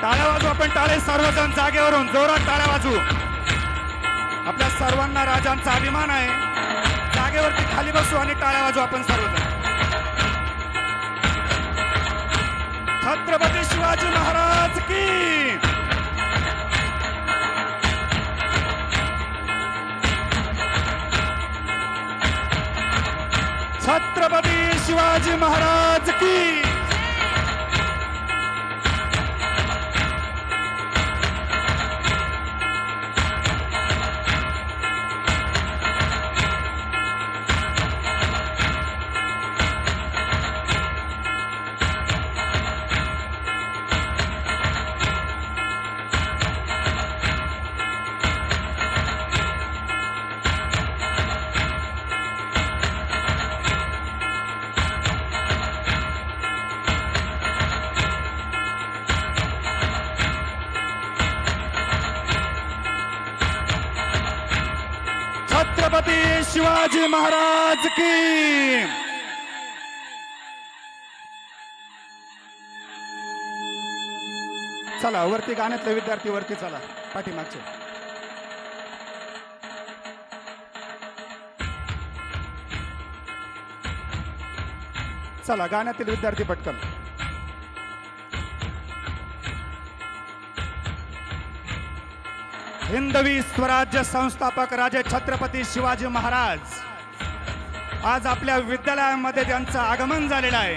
टाळ्या वाजू आपण, टाळे सर्वजण जागेवरून जोरात टाळ्या वाजू. आपल्या सर्वांना राजांचा अभिमान आहे. जागेवरती खाली बसू आणि टाळ्या वाजू आपण सर्वजण. छत्रपती शिवाजी महाराज की. छत्रपती शिवाजी महाराज की. छत्रपती शिवाजी महाराज की. चला वरती, गाण्यातले विद्यार्थी वरती चला, पाठीमागचे. चला गाण्यातील विद्यार्थी पटकन. हिंदवी स्वराज्य संस्थापक राजे छत्रपती शिवाजी महाराज आज आपल्या विद्यालयामध्ये त्यांचं आगमन झालेलं आहे.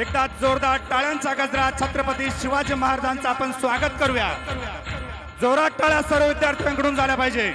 एकदा जोरदार टाळ्यांचा गजरा छत्रपती शिवाजी महाराजांचं आपण स्वागत करूया. जोरात टाळ्या सर्व विद्यार्थ्यांकडून झाल्या पाहिजे.